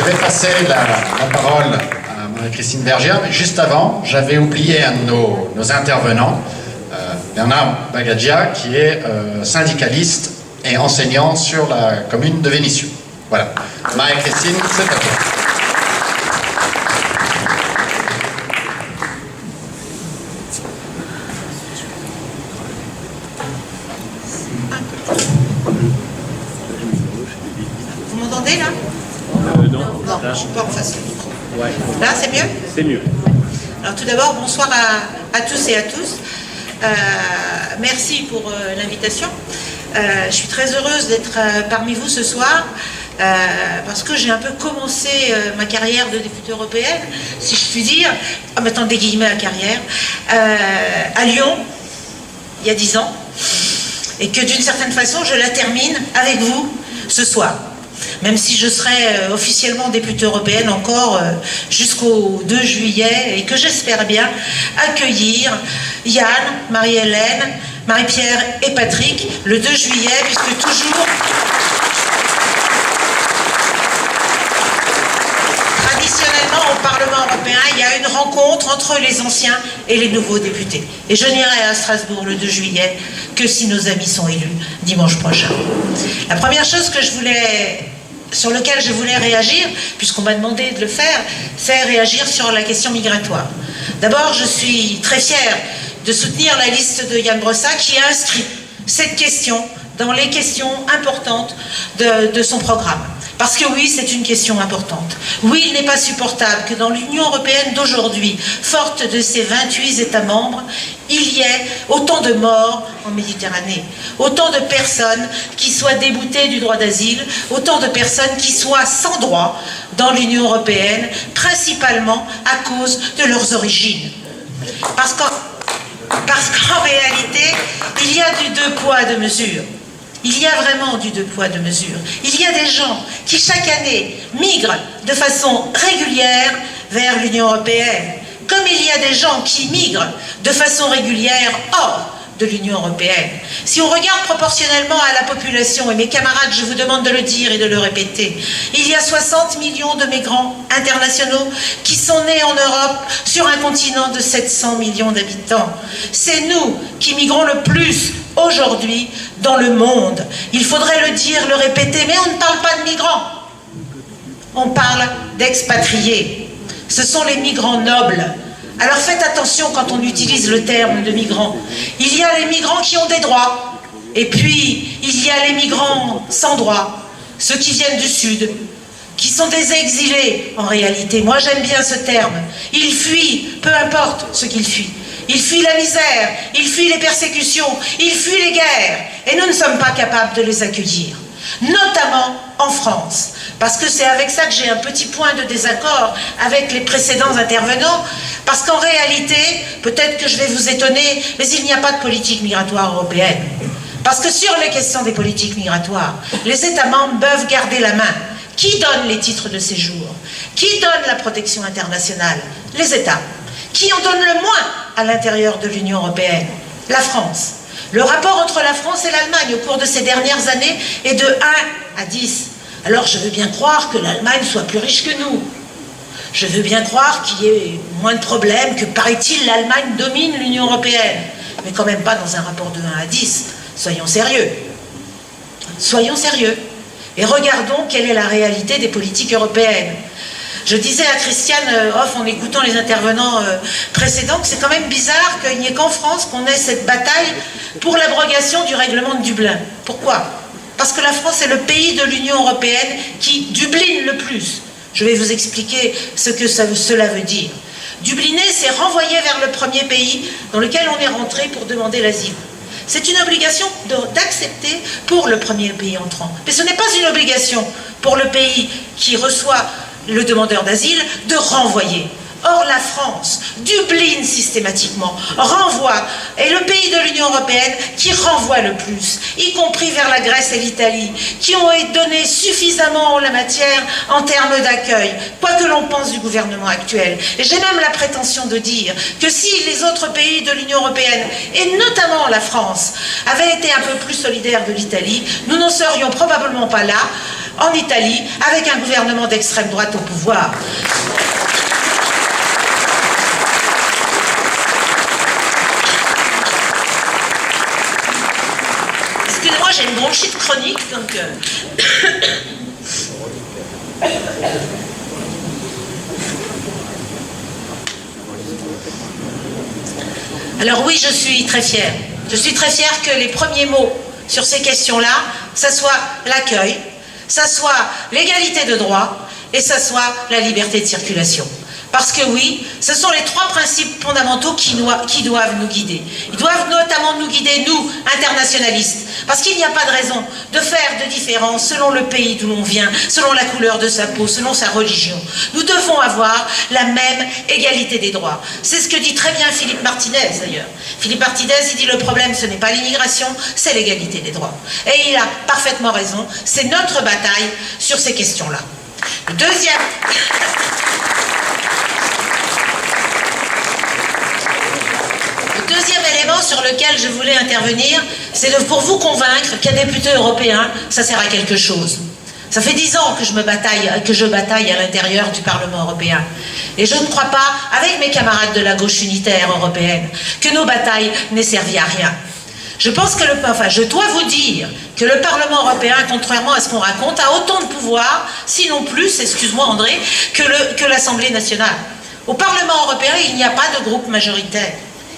vais passer la parole à Marie-Christine Vergière, mais juste avant, j'avais oublié un de nos intervenants, Bernard Bagagia, qui est syndicaliste et enseignant sur la commune de Vénissieux. Voilà. Marie-Christine, c'est à toi. Vous m'entendez là? Non. Non, je ne suis pas en face. Ouais. Là, c'est mieux? C'est mieux. Alors tout d'abord, bonsoir à tous et à tous. Merci pour l'invitation. Je suis très heureuse d'être parmi vous ce soir parce que j'ai un peu commencé ma carrière de députée européenne, si je puis dire, en mettant des guillemets à carrière, à Lyon, il y a 10 ans, et que d'une certaine façon, je la termine avec vous ce soir. Même si je serai officiellement députée européenne encore jusqu'au 2 juillet et que j'espère bien accueillir Yann, Marie-Hélène, Marie-Pierre et Patrick le 2 juillet, puisque toujours traditionnellement au Parlement européen, il y a une rencontre entre les anciens et les nouveaux députés. Et je n'irai à Strasbourg le 2 juillet que si nos amis sont élus dimanche prochain. La première chose sur laquelle je voulais réagir, puisqu'on m'a demandé de le faire, c'est réagir sur la question migratoire. D'abord, je suis très fière de soutenir la liste de Yann Brossa qui a inscrit cette question dans les questions importantes de son programme. Parce que oui, c'est une question importante. Oui, il n'est pas supportable que dans l'Union européenne d'aujourd'hui, forte de ses 28 États membres, il y ait autant de morts en Méditerranée, autant de personnes qui soient déboutées du droit d'asile, autant de personnes qui soient sans droit dans l'Union européenne, principalement à cause de leurs origines. Parce qu'en réalité, il y a du deux poids, deux mesures. Il y a vraiment du deux poids, deux mesures. Il y a des gens qui, chaque année, migrent de façon régulière vers l'Union européenne, comme il y a des gens qui migrent de façon régulière hors de l'Union européenne. Si on regarde proportionnellement à la population, et mes camarades, je vous demande de le dire et de le répéter, il y a 60 millions de migrants internationaux qui sont nés en Europe sur un continent de 700 millions d'habitants. C'est nous qui migrons le plus aujourd'hui dans le monde. Il faudrait le dire, le répéter, mais on ne parle pas de migrants. On parle d'expatriés. Ce sont les migrants nobles. Alors faites attention quand on utilise le terme de migrants. Il y a les migrants qui ont des droits, et puis il y a les migrants sans droit, ceux qui viennent du Sud, qui sont des exilés en réalité. Moi j'aime bien ce terme. Ils fuient, peu importe ce qu'ils fuient. Ils fuient la misère, ils fuient les persécutions, ils fuient les guerres, et nous ne sommes pas capables de les accueillir, notamment en France. Parce que c'est avec ça que j'ai un petit point de désaccord avec les précédents intervenants, parce qu'en réalité, peut-être que je vais vous étonner, mais il n'y a pas de politique migratoire européenne. Parce que sur les questions des politiques migratoires, les États membres peuvent garder la main. Qui donne les titres de séjour? Qui donne la protection internationale? Les États. Qui en donne le moins à l'intérieur de l'Union européenne? La France. Le rapport entre la France et l'Allemagne au cours de ces dernières années est de 1 à 10. Alors je veux bien croire que l'Allemagne soit plus riche que nous. Je veux bien croire qu'il y ait moins de problèmes, que paraît-il l'Allemagne domine l'Union européenne. Mais quand même pas dans un rapport de 1 à 10. Soyons sérieux. Soyons sérieux. Et regardons quelle est la réalité des politiques européennes. Je disais à Christiane Hoff en écoutant les intervenants précédents que c'est quand même bizarre qu'il n'y ait qu'en France qu'on ait cette bataille pour l'abrogation du règlement de Dublin. Pourquoi? Parce que la France est le pays de l'Union européenne qui dubline le plus. Je vais vous expliquer ce que cela veut dire. Dubliner, c'est renvoyer vers le premier pays dans lequel on est rentré pour demander l'asile. C'est une obligation d'accepter pour le premier pays entrant. Mais ce n'est pas une obligation pour le pays qui reçoit le demandeur d'asile de renvoyer. Or, la France dubline systématiquement, renvoie, est le pays de l'Union européenne qui renvoie le plus, y compris vers la Grèce et l'Italie, qui ont donné suffisamment en la matière en termes d'accueil, quoi que l'on pense du gouvernement actuel. Et j'ai même la prétention de dire que si les autres pays de l'Union européenne, et notamment la France, avaient été un peu plus solidaires de l'Italie, nous n'en serions probablement pas là, en Italie, avec un gouvernement d'extrême droite au pouvoir. Excusez-moi, j'ai une bronchite chronique, donc... Alors oui, je suis très fière. Je suis très fière que les premiers mots sur ces questions-là, ça soit l'accueil, ça soit l'égalité de droit et ça soit la liberté de circulation. Parce que oui, ce sont les trois principes fondamentaux qui doivent nous guider. Ils doivent notamment nous guider, nous, internationalistes. Parce qu'il n'y a pas de raison de faire de différence selon le pays d'où l'on vient, selon la couleur de sa peau, selon sa religion. Nous devons avoir la même égalité des droits. C'est ce que dit très bien Philippe Martinez, d'ailleurs. Philippe Martinez, il dit le problème, ce n'est pas l'immigration, c'est l'égalité des droits. Et il a parfaitement raison. C'est notre bataille sur ces questions-là. Le deuxième élément sur lequel je voulais intervenir, c'est pour vous convaincre qu'un député européen, ça sert à quelque chose. Ça fait 10 ans que je bataille à l'intérieur du Parlement européen. Et je ne crois pas, avec mes camarades de la gauche unitaire européenne, que nos batailles n'aient servi à rien. Je pense que je dois vous dire que le Parlement européen, contrairement à ce qu'on raconte, a autant de pouvoir, sinon plus, excuse-moi André, que l'Assemblée nationale. Au Parlement européen, il n'y a pas de groupe majoritaire.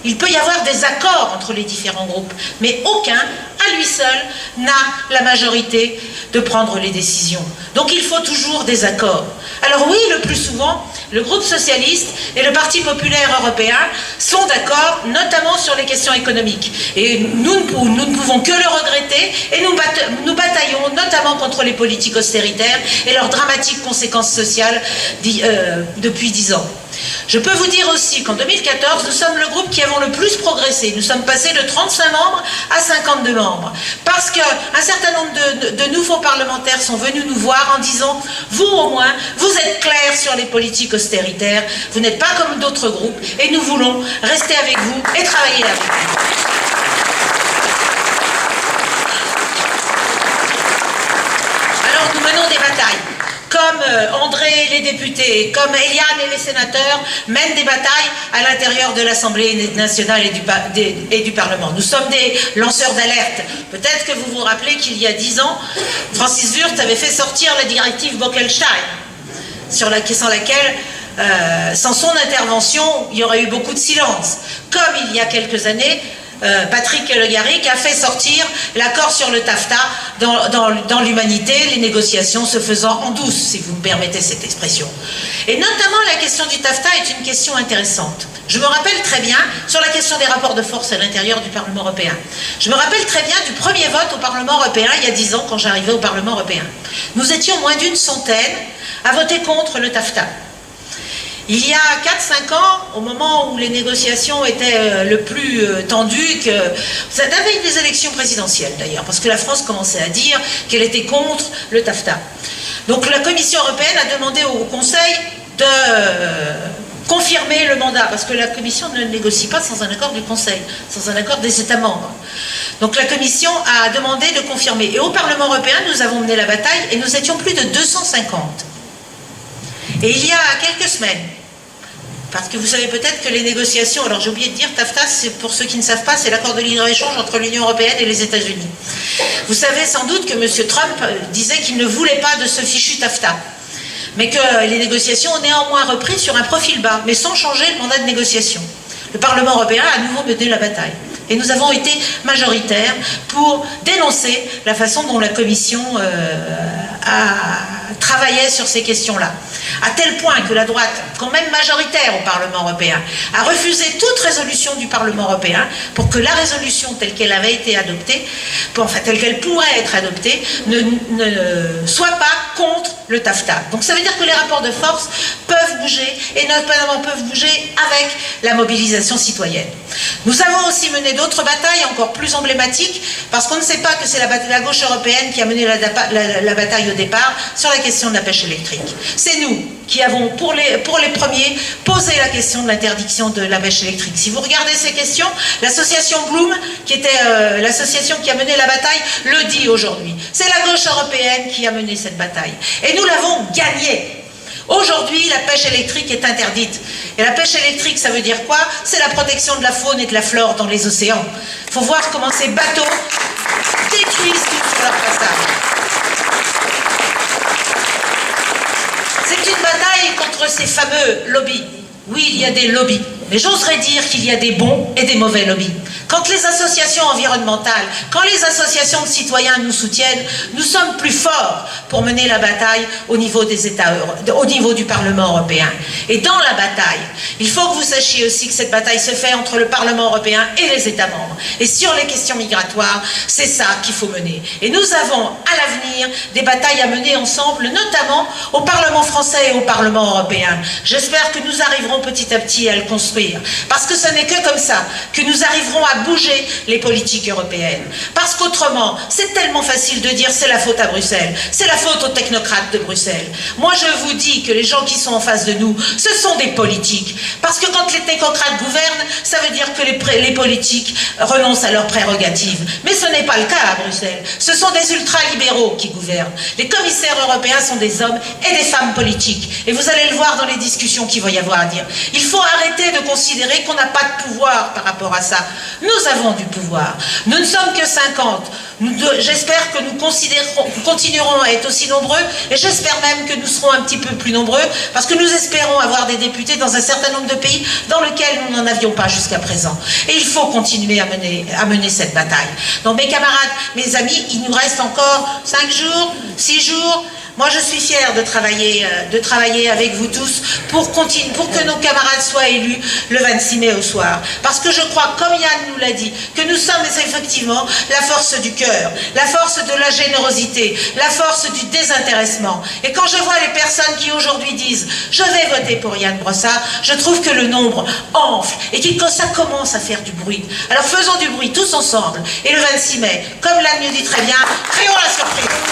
Il peut y avoir des accords entre les différents groupes, mais aucun, à lui seul, n'a la majorité de prendre les décisions. Donc il faut toujours des accords. Alors oui, le plus souvent, le groupe socialiste et le Parti populaire européen sont d'accord, notamment sur les questions économiques. Et nous ne pouvons que le regretter, et nous bataillons notamment contre les politiques austéritaires et leurs dramatiques conséquences sociales depuis 10 ans. Je peux vous dire aussi qu'en 2014, nous sommes le groupe qui avons le plus progressé. Nous sommes passés de 35 membres à 52 membres. Parce qu'un certain nombre de nouveaux parlementaires sont venus nous voir en disant « Vous au moins, vous êtes clairs sur les politiques austéritaires, vous n'êtes pas comme d'autres groupes et nous voulons rester avec vous et travailler avec vous. » Alors nous menons des batailles. Comme André, les députés, comme Eliane et les sénateurs mènent des batailles à l'intérieur de l'Assemblée nationale et du Parlement. Nous sommes des lanceurs d'alerte. Peut-être que vous vous rappelez qu'il y a 10 ans, Francis Wurth avait fait sortir la directive Bolkestein, sans laquelle, sans son intervention, il y aurait eu beaucoup de silence. Comme il y a quelques années, Patrick Le Garrigue a fait sortir l'accord sur le TAFTA dans l'humanité, les négociations se faisant en douce, si vous me permettez cette expression. Et notamment la question du TAFTA est une question intéressante. Je me rappelle très bien, sur la question des rapports de force à l'intérieur du Parlement européen, je me rappelle très bien du premier vote au Parlement européen, il y a 10 ans, quand j'arrivais au Parlement européen. Nous étions moins d'une centaine à voter contre le TAFTA. Il y a 4-5 ans, au moment où les négociations étaient le plus tendues, ça avait des élections présidentielles d'ailleurs, parce que la France commençait à dire qu'elle était contre le TAFTA. Donc la Commission européenne a demandé au Conseil de confirmer le mandat, parce que la Commission ne négocie pas sans un accord du Conseil, sans un accord des États membres. Donc la Commission a demandé de confirmer. Et au Parlement européen, nous avons mené la bataille et nous étions plus de 250. Et il y a quelques semaines, parce que vous savez peut-être que les négociations, alors j'ai oublié de dire, TAFTA, c'est pour ceux qui ne savent pas, c'est l'accord de libre-échange entre l'Union européenne et les États-Unis. Vous savez sans doute que M. Trump disait qu'il ne voulait pas de ce fichu TAFTA, mais que les négociations ont néanmoins repris sur un profil bas, mais sans changer le mandat de négociation. Le Parlement européen a à nouveau mené la bataille. Et nous avons été majoritaires pour dénoncer la façon dont la Commission travaillait sur ces questions-là. À tel point que la droite, quand même majoritaire au Parlement européen, a refusé toute résolution du Parlement européen pour que la résolution telle qu'elle avait été adoptée, telle qu'elle pourrait être adoptée, ne soit pas contre le TAFTA. Donc ça veut dire que les rapports de force peuvent bouger, et notamment peuvent bouger avec la mobilisation citoyenne. Nous avons aussi mené d'autres batailles encore plus emblématiques, parce qu'on ne sait pas que c'est la gauche européenne qui a mené la bataille au départ sur la question de la pêche électrique. C'est nous qui avons, pour les premiers, posé la question de l'interdiction de la pêche électrique. Si vous regardez ces questions, l'association Bloom, qui était l'association qui a mené la bataille, le dit aujourd'hui. C'est la gauche européenne qui a mené cette bataille. Et nous l'avons gagnée. Aujourd'hui, la pêche électrique est interdite. Et la pêche électrique, ça veut dire quoi? C'est la protection de la faune et de la flore dans les océans. Il faut voir comment ces bateaux détruisent tout sur leur passage. C'est une bataille contre ces fameux lobbies. Oui, il y a des lobbies, mais j'oserais dire qu'il y a des bons et des mauvais lobbies. Quand les associations environnementales, quand les associations de citoyens nous soutiennent, nous sommes plus forts pour mener la bataille au niveau des États, au niveau du Parlement européen. Et dans la bataille, il faut que vous sachiez aussi que cette bataille se fait entre le Parlement européen et les États membres. Et sur les questions migratoires, c'est ça qu'il faut mener. Et nous avons à l'avenir des batailles à mener ensemble, notamment au Parlement français et au Parlement européen. J'espère que nous arriverons petit à petit à le construire. Parce que ce n'est que comme ça que nous arriverons à bouger les politiques européennes. Parce qu'autrement, c'est tellement facile de dire c'est la faute à Bruxelles, c'est la faute aux technocrates de Bruxelles. Moi, je vous dis que les gens qui sont en face de nous, ce sont des politiques. Parce que quand les technocrates gouvernent, ça veut dire que les politiques renoncent à leurs prérogatives. Mais ce n'est pas le cas à Bruxelles. Ce sont des ultralibéraux qui gouvernent. Les commissaires européens sont des hommes et des femmes politiques. Et vous allez le voir dans les discussions qu'il va y avoir à dire. Il faut arrêter de considérer qu'on n'a pas de pouvoir par rapport à ça. Nous avons du pouvoir. Nous ne sommes que 50. J'espère que nous continuerons à être aussi nombreux, et j'espère même que nous serons un petit peu plus nombreux, parce que nous espérons avoir des députés dans un certain nombre de pays dans lesquels nous n'en avions pas jusqu'à présent. Et il faut continuer à mener cette bataille. Donc mes camarades, mes amis, il nous reste encore 5 jours, 6 jours. Moi, je suis fière de travailler avec vous tous pour que nos camarades soient élus le 26 mai au soir. Parce que je crois, comme Yann nous l'a dit, que nous sommes effectivement la force du cœur, la force de la générosité, la force du désintéressement. Et quand je vois les personnes qui aujourd'hui disent « je vais voter pour Yann Brossard », je trouve que le nombre enfle et que ça commence à faire du bruit. Alors faisons du bruit tous ensemble. Et le 26 mai, comme Yann nous dit très bien, créons la surprise.